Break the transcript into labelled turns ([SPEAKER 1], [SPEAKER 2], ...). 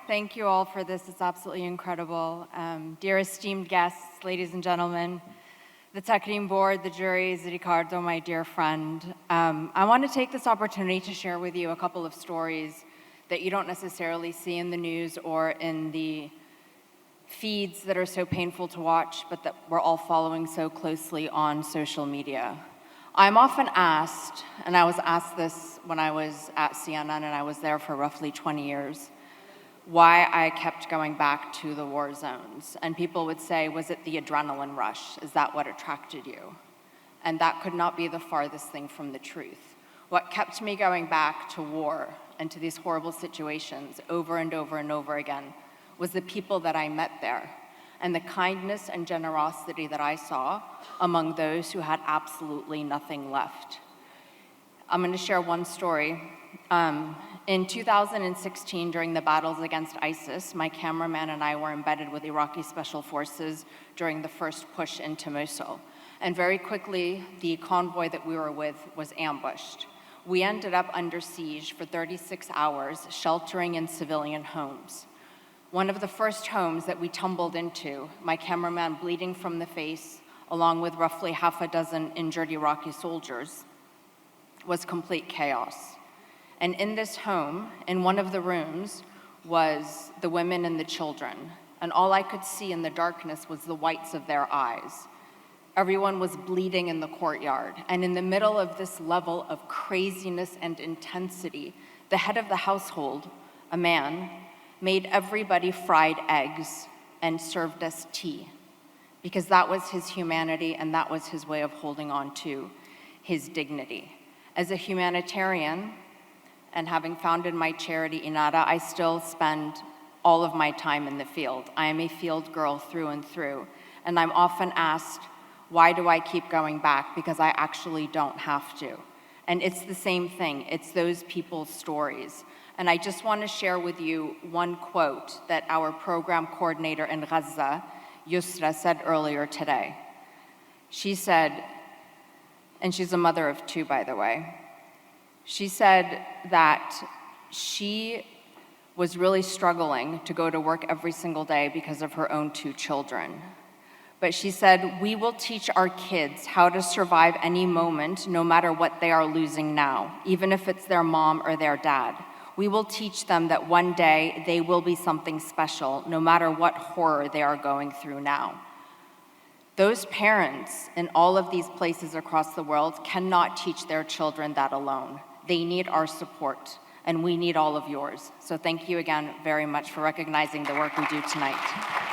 [SPEAKER 1] Thank you all for this. It's absolutely incredible. Dear esteemed guests, ladies and gentlemen, the TAKREEM board, the juries, Ricardo, my dear friend. I want to take this opportunity to share with you a couple of stories that you don't necessarily see in the news or in the feeds that are so painful to watch, but that we're all following so closely on social media. I'm often asked, and I was asked this when I was at CNN and I was there for roughly 20 years, why I kept going back to the war zones. And people would say, was it the adrenaline rush? Is that what attracted you? And that could not be the farthest thing from the truth. What kept me going back to war and to these horrible situations over and over and over again was the people that I met there and the kindness and generosity that I saw among those who had absolutely nothing left. I'm going to share one story. In 2016, during the battles against ISIS, my cameraman and I were embedded with Iraqi special forces during the first push into Mosul. And very quickly, the convoy that we were with was ambushed. We ended up under siege for 36 hours, sheltering in civilian homes. One of the first homes that we tumbled into, my cameraman bleeding from the face, along with roughly half a dozen injured Iraqi soldiers, was complete chaos. And in this home, in one of the rooms, was the women and the children. And all I could see in the darkness was the whites of their eyes. Everyone was bleeding in the courtyard. And in the middle of this level of craziness and intensity, the head of the household, a man, made everybody fried eggs and served us tea, because that was his humanity and that was his way of holding on to his dignity. As a humanitarian, and having founded my charity, INARA, I still spend all of my time in the field. I am a field girl through and through, and I'm often asked, why do I keep going back? Because I actually don't have to. And it's the same thing, it's those people's stories. And I just want to share with you one quote that our program coordinator in Gaza, Yusra, said earlier today. She said, and she's a mother of two, by the way, she said that she was really struggling to go to work every single day because of her own two children. But she said, we will teach our kids how to survive any moment, no matter what they are losing now, even if it's their mom or their dad. We will teach them that one day they will be something special, no matter what horror they are going through now. Those parents in all of these places across the world cannot teach their children that alone. They need our support, and we need all of yours. So thank you again very much for recognizing the work we do tonight.